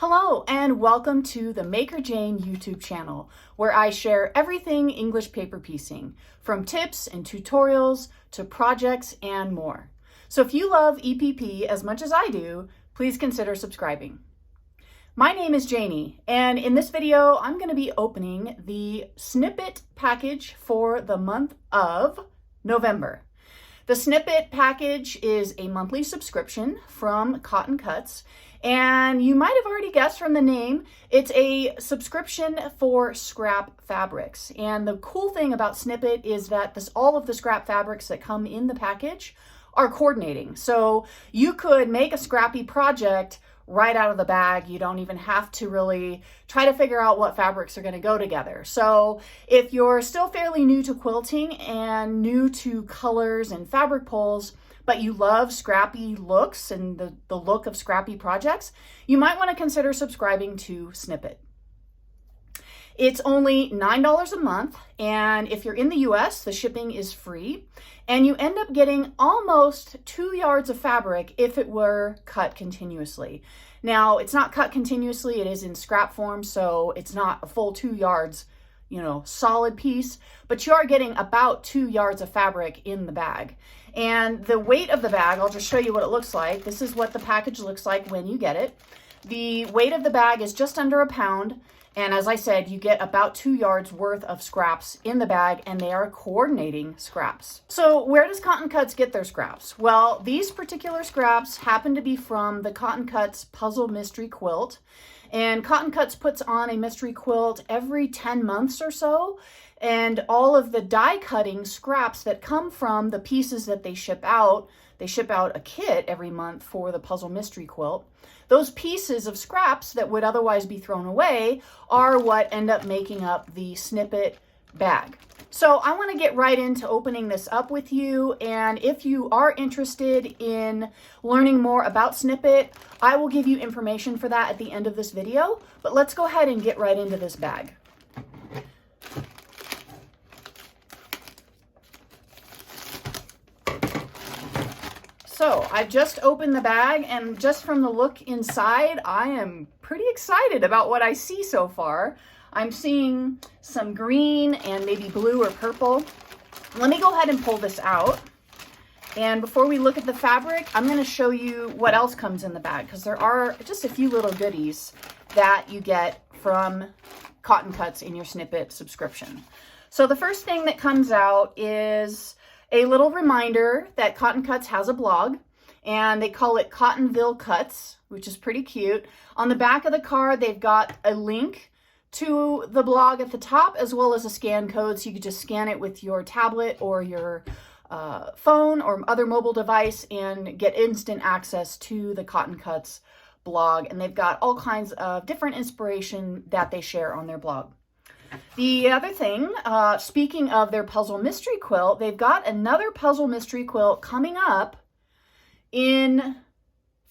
Hello and welcome to the Maker Jane YouTube channel, where I share everything English paper piecing, from tips and tutorials to projects and more. So if you love EPP as much as I do, please consider subscribing. My name is Janie, and in this video I'm going to be opening the Snippet package for the month of November. The Snippet package is a monthly subscription from Cotton Cuts, and you might have already guessed from the name, it's a subscription for scrap fabrics. And the cool thing about Snippet is that all of the scrap fabrics that come in the package are coordinating. So you could make a scrappy project right out of the bag. You don't even have to really try to figure out what fabrics are going to go together. So if you're still fairly new to quilting and new to colors and fabric pulls, but you love scrappy looks and the look of scrappy projects, you might want to consider subscribing to Snippet. It's only $9 a month, and if you're in the US, the shipping is free, and you end up getting almost 2 yards of fabric if it were cut continuously. Now, it's not cut continuously, it is in scrap form, so it's not a full 2 yards, solid piece, but you are getting about 2 yards of fabric in the bag. And the weight of the bag, I'll just show you what it looks like. This is what the package looks like when you get it. The weight of the bag is just under a pound. And as I said, you get about 2 yards worth of scraps in the bag, and they are coordinating scraps. So where does Cotton Cuts get their scraps? Well, these particular scraps happen to be from the Cotton Cuts Puzzle Mystery Quilt. And Cotton Cuts puts on a mystery quilt every 10 months or so. And all of the die cutting scraps that come from the pieces that they ship out a kit every month for the Puzzle Mystery Quilt. Those pieces of scraps that would otherwise be thrown away are what end up making up the Snippet bag. So I want to get right into opening this up with you, and if you are interested in learning more about Snippet, I will give you information for that at the end of this video, but let's go ahead and get right into this bag. So I've just opened the bag, and just from the look inside, I am pretty excited about what I see so far. I'm seeing some green and maybe blue or purple. Let me go ahead and pull this out. And before we look at the fabric, I'm going to show you what else comes in the bag, because there are just a few little goodies that you get from Cotton Cuts in your Snippet subscription. So the first thing that comes out is a little reminder that Cotton Cuts has a blog, and they call it Cottonville Cuts, which is pretty cute. On the back of the card, they've got a link to the blog at the top, as well as a scan code, so you could just scan it with your tablet or your phone or other mobile device and get instant access to the Cotton Cuts blog. And they've got all kinds of different inspiration that they share on their blog. The other thing, speaking of their Puzzle Mystery Quilt, they've got another Puzzle Mystery Quilt coming up in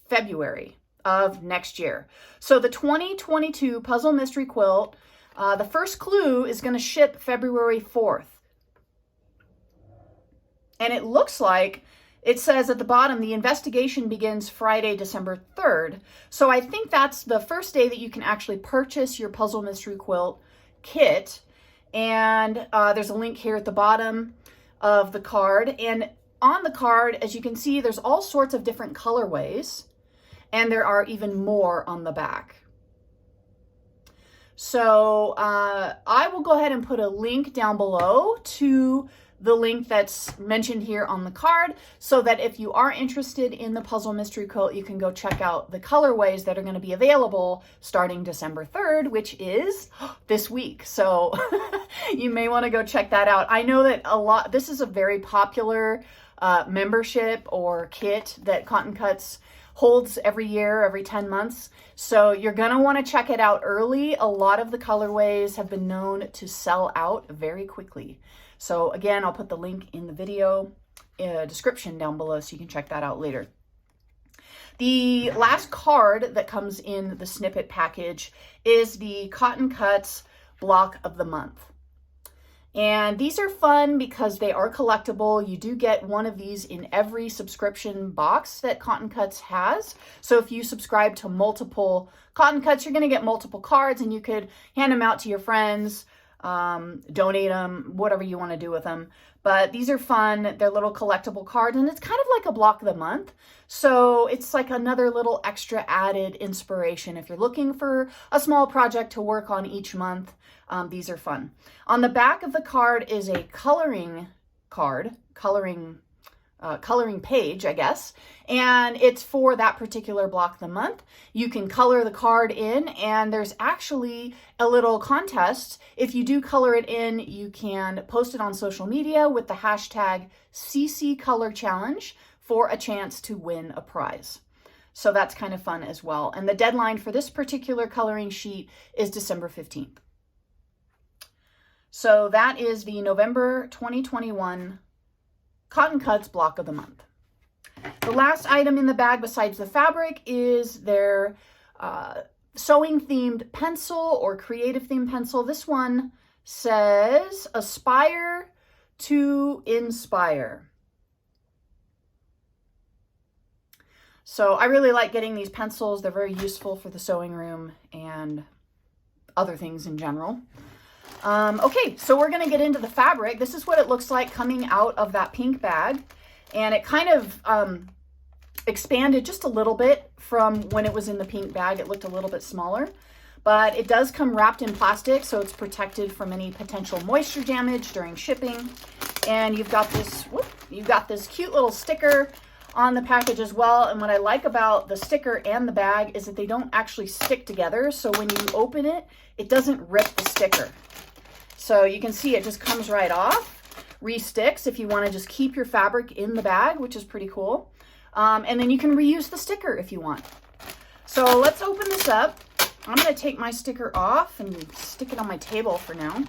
February of next year. So the 2022 Puzzle Mystery Quilt, the first clue is going to ship February 4th. And it looks like it says at the bottom, the investigation begins Friday, December 3rd. So I think that's the first day that you can actually purchase your Puzzle Mystery Quilt kit, and there's a link here at the bottom of the card, and on the card, as you can see, there's all sorts of different colorways, and there are even more on the back. So I will go ahead and put a link down below to the link that's mentioned here on the card, so that if you are interested in the Puzzle Mystery Quilt, you can go check out the colorways that are going to be available starting December 3rd, which is this week. So you may want to go check that out. I know that this is a very popular membership or kit that Cotton Cuts holds every year, every 10 months. So you're going to want to check it out early. A lot of the colorways have been known to sell out very quickly. So again, I'll put the link in the video description down below so you can check that out later. The last card that comes in the Snippet package is the Cotton Cuts Block of the Month. And these are fun because they are collectible. You do get one of these in every subscription box that Cotton Cuts has. So if you subscribe to multiple Cotton Cuts, you're going to get multiple cards, and you could hand them out to your friends, donate them, whatever you want to do with them. But these are fun. They're little collectible cards, and it's kind of like a block of the month. So it's like another little extra added inspiration. If you're looking for a small project to work on each month, these are fun. On the back of the card is a coloring card, coloring page, I guess, and it's for that particular block of the month. You can color the card in, and there's actually a little contest. If you do color it in, you can post it on social media with the hashtag #CCColorChallenge for a chance to win a prize. So that's kind of fun as well. And the deadline for this particular coloring sheet is December 15th. So that is the November 2021 Cotton Cuts block of the month. The last item in the bag besides the fabric is their sewing themed pencil or creative themed pencil. This one says aspire to inspire. So I really like getting these pencils. They're very useful for the sewing room and other things in general. Okay, so we're going to get into the fabric. This is what it looks like coming out of that pink bag. And it kind of expanded just a little bit from when it was in the pink bag. It looked a little bit smaller. But it does come wrapped in plastic, so it's protected from any potential moisture damage during shipping. And you've got this cute little sticker on the package as well. And what I like about the sticker and the bag is that they don't actually stick together. So when you open it, it doesn't rip the sticker. So you can see it just comes right off, re-sticks if you want to just keep your fabric in the bag, which is pretty cool. And then you can reuse the sticker if you want. So let's open this up. I'm going to take my sticker off and stick it on my table for now.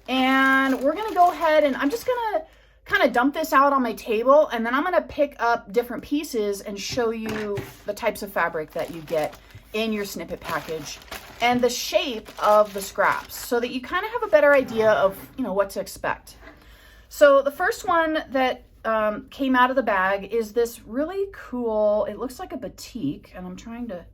And we're going to go ahead and I'm just going to kind of dump this out on my table, and then I'm going to pick up different pieces and show you the types of fabric that you get in your Snippet package and the shape of the scraps so that you kind of have a better idea of, what to expect. So the first one that came out of the bag is this really cool, it looks like a batik, and I'm trying to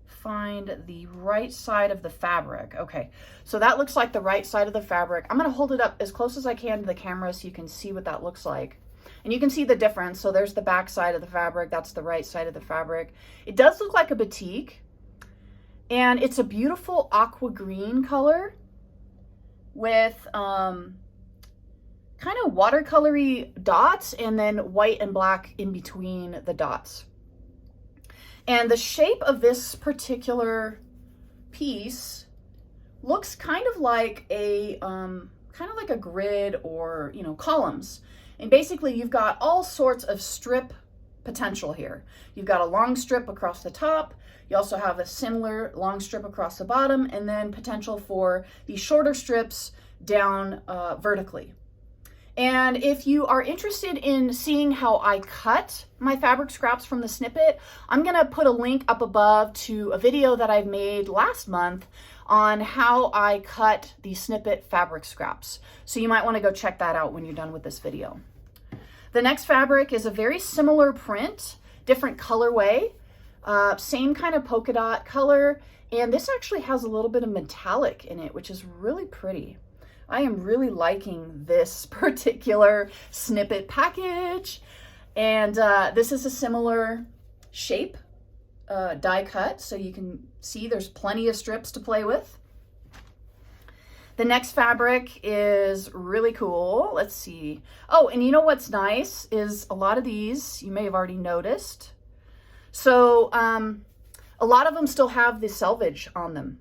find the right side of the fabric. Okay, so that looks like the right side of the fabric. I'm going to hold it up as close as I can to the camera so you can see what that looks like. And you can see the difference. So there's the back side of the fabric. That's the right side of the fabric. It does look like a batik. And it's a beautiful aqua green color with kind of watercolory dots and then white and black in between the dots. And the shape of this particular piece looks kind of like a grid or, columns. And basically you've got all sorts of strip potential here. You've got a long strip across the top. You also have a similar long strip across the bottom, and then potential for these shorter strips down vertically. And if you are interested in seeing how I cut my fabric scraps from the Snippet, I'm going to put a link up above to a video that I've made last month on how I cut the Snippet fabric scraps. So you might want to go check that out when you're done with this video. The next fabric is a very similar print, different colorway, same kind of polka dot color. And this actually has a little bit of metallic in it, which is really pretty. I am really liking this particular Snippet package. And this is a similar shape, die cut. So you can see there's plenty of strips to play with. The next fabric is really cool. Let's see. Oh, and you know what's nice is a lot of these, you may have already noticed. So a lot of them still have the selvage on them.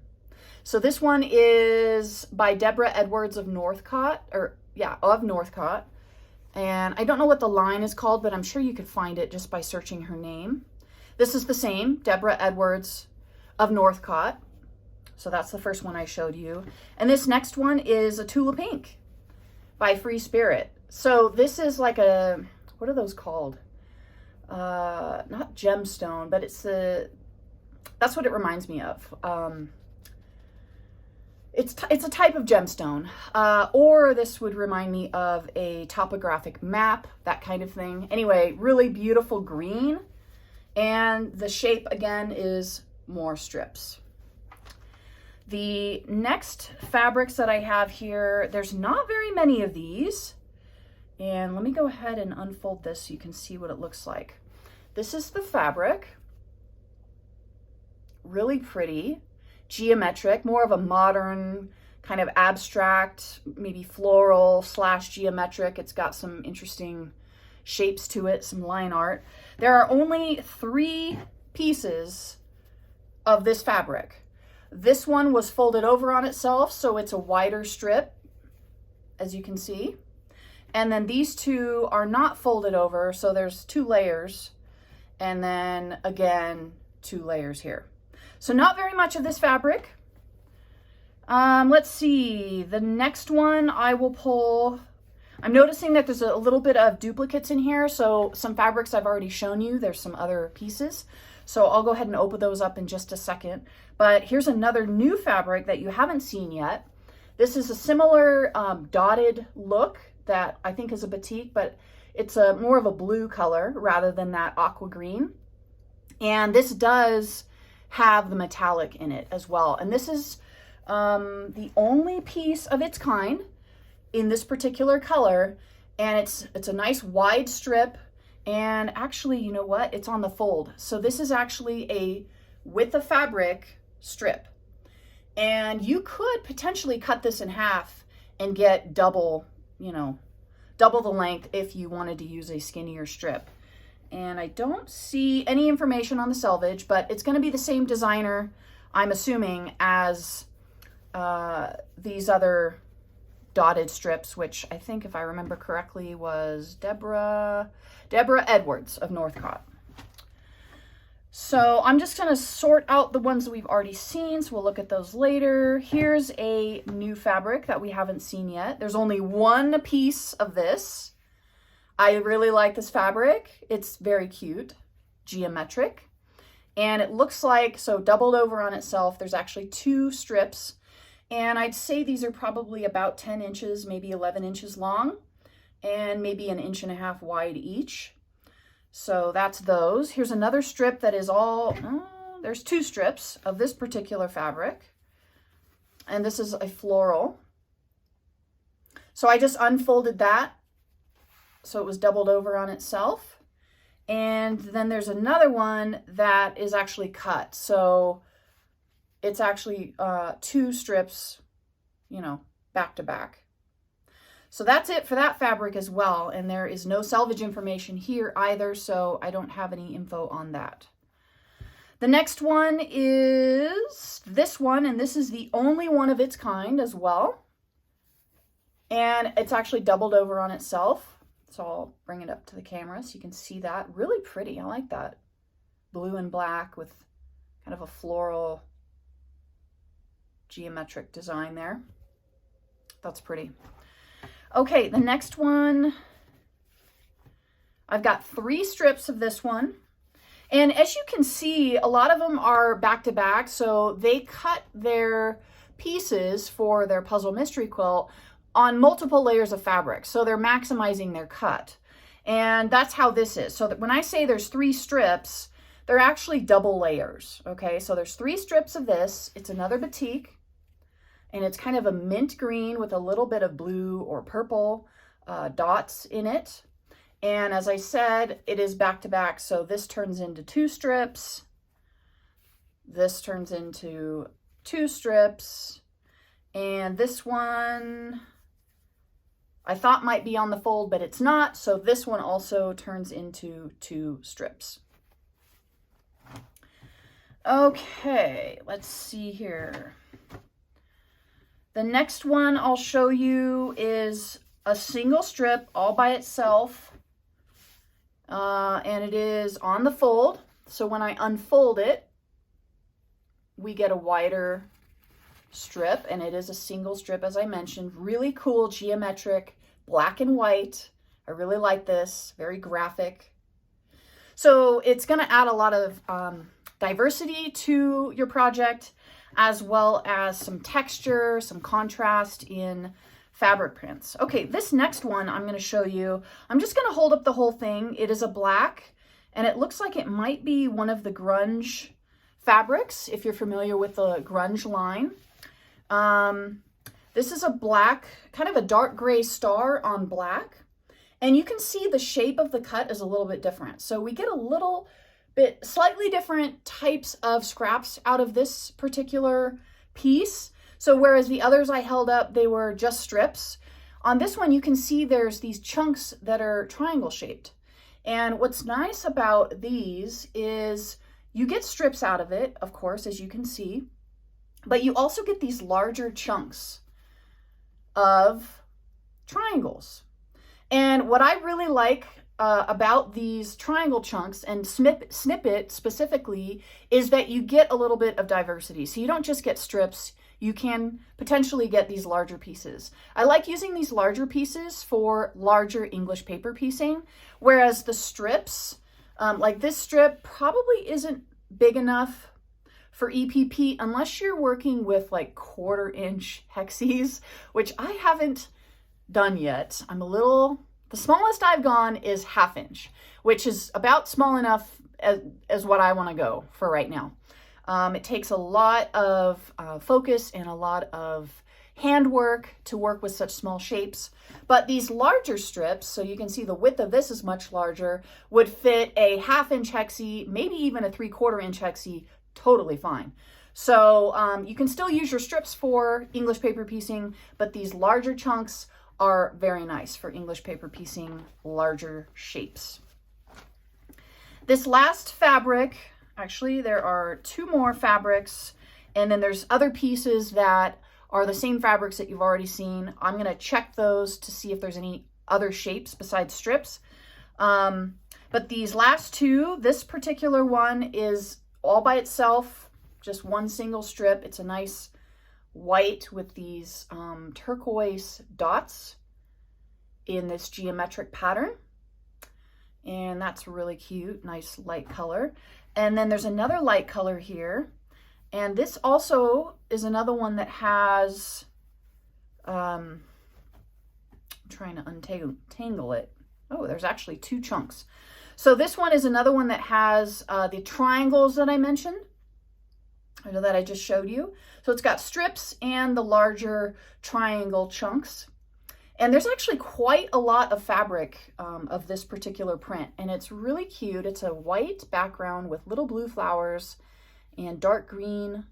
So this one is by Deborah Edwards of Northcott, of Northcott. And I don't know what the line is called, but I'm sure you could find it just by searching her name. This is the same, Deborah Edwards of Northcott. So that's the first one I showed you. And this next one is a Tula Pink by Free Spirit. So this is like a, what are those called? Not gemstone, but it's that's what it reminds me of. It's a type of gemstone, or this would remind me of a topographic map, that kind of thing. Anyway, really beautiful green, and the shape again is more strips. The next fabrics that I have here, there's not very many of these, and let me go ahead and unfold this so you can see what it looks like. This is the fabric, really pretty. Geometric, more of a modern kind of abstract, maybe floral / geometric. It's got some interesting shapes to it, some line art. There are only 3 pieces of this fabric. This one was folded over on itself, so it's a wider strip, as you can see. And then these 2 are not folded over, so there's 2 layers, and then again 2 layers here. So not very much of this fabric. Let's see, the next one I will pull. I'm noticing that there's a little bit of duplicates in here, so some fabrics I've already shown you. There's some other pieces. So I'll go ahead and open those up in just a second. But here's another new fabric that you haven't seen yet. This is a similar dotted look that I think is a batik, but it's more of a blue color rather than that aqua green. And this does have the metallic in it as well. And this is the only piece of its kind in this particular color. And it's a nice wide strip. And actually, you know what? It's on the fold. So this is actually a width of fabric strip. And you could potentially cut this in half and get double the length if you wanted to use a skinnier strip. And I don't see any information on the selvage, but it's going to be the same designer, I'm assuming, as these other dotted strips, which I think, if I remember correctly, was Deborah Edwards of Northcott. So I'm just going to sort out the ones that we've already seen, so we'll look at those later. Here's a new fabric that we haven't seen yet. There's only 1 piece of this. I really like this fabric. It's very cute, geometric, and it looks like, so doubled over on itself, there's actually 2 strips, and I'd say these are probably about 10 inches, maybe 11 inches long, and maybe 1.5 inches wide each. So that's those. Here's another strip that is all, there's 2 strips of this particular fabric, and this is a floral. So I just unfolded that, so it was doubled over on itself. And then there's another one that is actually cut. So it's actually 2 strips, back to back. So that's it for that fabric as well. And there is no selvage information here either, so I don't have any info on that. The next one is this one, and this is the only one of its kind as well. And it's actually doubled over on itself. So I'll bring it up to the camera so you can see that. Really pretty. I like that. Blue and black with kind of a floral geometric design there. That's pretty. Okay, the next one. I've got 3 strips of this one. And as you can see, a lot of them are back to back. So they cut their pieces for their puzzle mystery quilt on multiple layers of fabric. So they're maximizing their cut. And that's how this is. So that when I say there's 3 strips, they're actually double layers. Okay, so there's 3 strips of this. It's another batik. And it's kind of a mint green with a little bit of blue or purple dots in it. And as I said, it is back to back. So this turns into 2 strips. This turns into 2 strips. And this one I thought might be on the fold, but it's not. So this one also turns into 2 strips. Okay, let's see here. The next one I'll show you is a single strip all by itself. And it is on the fold. So when I unfold it, we get a wider strip, and it is a single strip, as I mentioned. Really cool, geometric, black and white. I really like this, very graphic. So it's going to add a lot of diversity to your project, as well as some texture, some contrast in fabric prints. Okay, this next one I'm going to show you. I'm just going to hold up the whole thing. It is a black, and it looks like it might be one of the grunge fabrics, if you're familiar with the grunge line. This is a black, kind of a dark gray star on black. And you can see the shape of the cut is a little bit different. So we get a little bit, slightly different types of scraps out of this particular piece. So whereas the others I held up, they were just strips. On this one, you can see there's these chunks that are triangle shaped. And what's nice about these is you get strips out of it, of course, as you can see, but you also get these larger chunks of triangles. And what I really like about these triangle chunks and Snippet specifically is that you get a little bit of diversity. So you don't just get strips, you can potentially get these larger pieces. I like using these larger pieces for larger English paper piecing, whereas the strips, like this strip, probably isn't big enough for EPP unless you're working with like 1/4 inch hexes, which I haven't done yet. The smallest I've gone is 1/2 inch, which is about small enough as what I want to go for right now. It takes a lot of focus and a lot of handwork to work with such small shapes. But these larger strips, so you can see the width of this is much larger, would fit a 1/2 inch hexe, maybe even a 3/4 inch hexe, totally fine. So you can still use your strips for English paper piecing, but these larger chunks are very nice for English paper piecing larger shapes. This last fabric, actually there are 2 more fabrics, and then there's other pieces that are the same fabrics that you've already seen. I'm going to check those to see if there's any other shapes besides strips. But these last 2, this particular one is all by itself, just one single strip. It's a nice white with these turquoise dots in this geometric pattern. And that's really cute, nice light color. And then there's another light color here. And this also is another one that has, I'm trying to untangle it. Oh, there's actually 2 chunks. So this one is another one that has the triangles that I mentioned, or that I just showed you. So it's got strips and the larger triangle chunks. And there's actually quite a lot of fabric of this particular print, and it's really cute. It's a white background with little blue flowers and dark green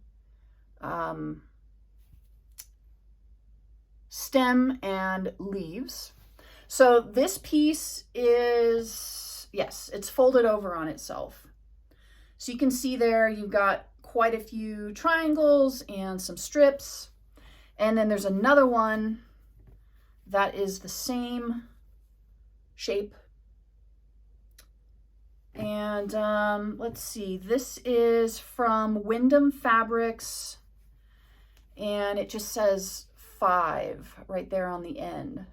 stem and leaves. So this piece is, yes, it's folded over on itself. So you can see there you've got quite a few triangles and some strips. And then there's another one that is the same shape. And let's see, this is from Wyndham Fabrics, and it just says 5 right there on the end.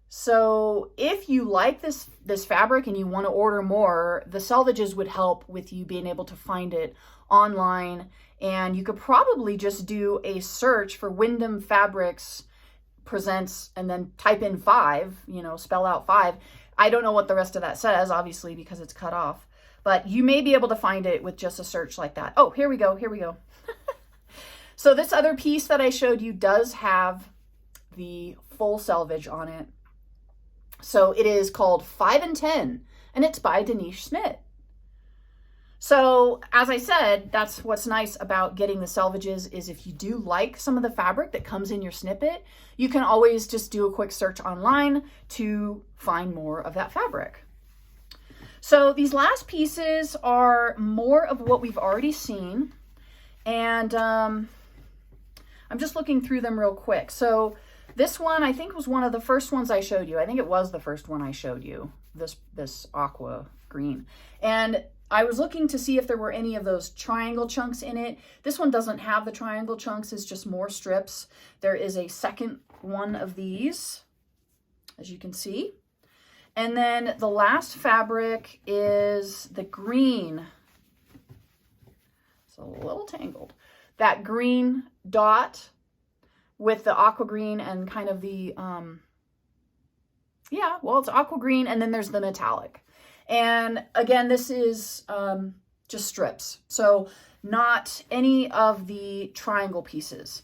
So if you like this fabric and you want to order more, the selvages would help with you being able to find it online. And you could probably just do a search for Wyndham Fabrics presents and then type in 5, you know, spell out 5. I don't know what the rest of that says, obviously, because it's cut off, but you may be able to find it with just a search like that. Oh, here we go. Here we go. So this other piece that I showed you does have the full selvage on it. So it is called 5 and 10, and it's by Denise Schmidt. So as I said, that's what's nice about getting the selvages is if you do like some of the fabric that comes in your snippet, you can always just do a quick search online to find more of that fabric. So these last pieces are more of what we've already seen. And I'm just looking through them real quick. So this one, I think, was one of the first ones I showed you. I think it was the first one I showed you, this aqua green. And I was looking to see if there were any of those triangle chunks in it. This one doesn't have the triangle chunks, it's just more strips. There is a second one of these, as you can see. And then the last fabric is the green a little tangled. That green dot with the aqua green and kind of the, yeah, well, it's aqua green, and then there's the metallic. And again, this is just strips, so not any of the triangle pieces.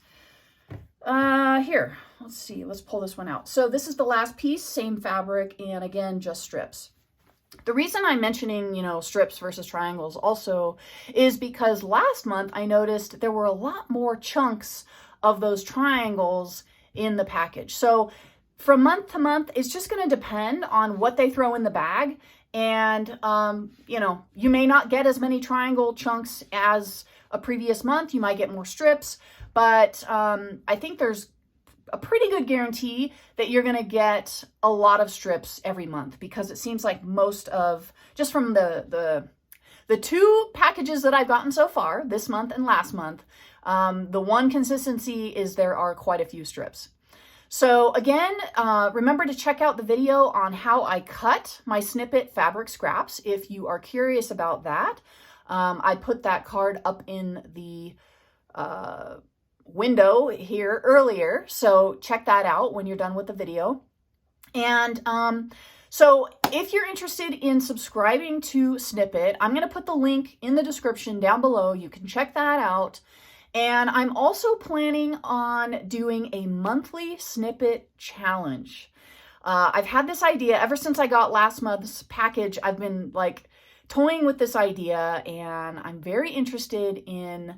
Here, let's see, let's pull this one out. So this is the last piece, same fabric, and again, just strips. The reason I'm mentioning, you know, strips versus triangles also is because last month I noticed there were a lot more chunks of those triangles in the package. So from month to month, it's just going to depend on what they throw in the bag. And, you know, you may not get as many triangle chunks as a previous month. You might get more strips, but I think there's a pretty good guarantee that you're going to get a lot of strips every month, because it seems like most of, just from the two packages that I've gotten so far, this month and last month, the one consistency is there are quite a few strips. So again, remember to check out the video on how I cut my Snippet fabric scraps if you are curious about that. I put that card up in the window here earlier, so check that out when you're done with the video. And so if you're interested in subscribing to Snippet, I'm going to put the link in the description down below. You can check that out. And I'm also planning on doing a monthly Snippet challenge. I've had this idea ever since I got last month's package. I've been like toying with this idea, and I'm very interested in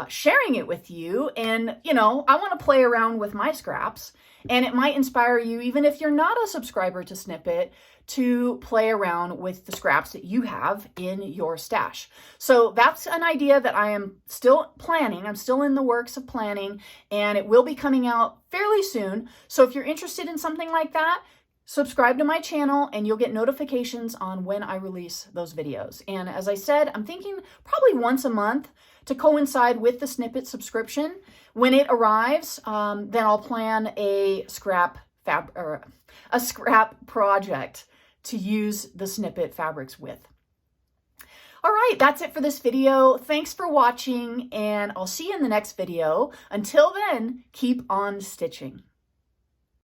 sharing it with you. And, you know, I want to play around with my scraps, and it might inspire you, even if you're not a subscriber to Snippet, to play around with the scraps that you have in your stash. So that's an idea that I am still planning. I'm still in the works of planning, and it will be coming out fairly soon. So if you're interested in something like that, subscribe to my channel and you'll get notifications on when I release those videos. And as I said, I'm thinking probably once a month to coincide with the Snippet subscription. When it arrives, then I'll plan a scrap project to use the Snippet fabrics with. All right, that's it for this video. Thanks for watching, and I'll see you in the next video. Until then, keep on stitching.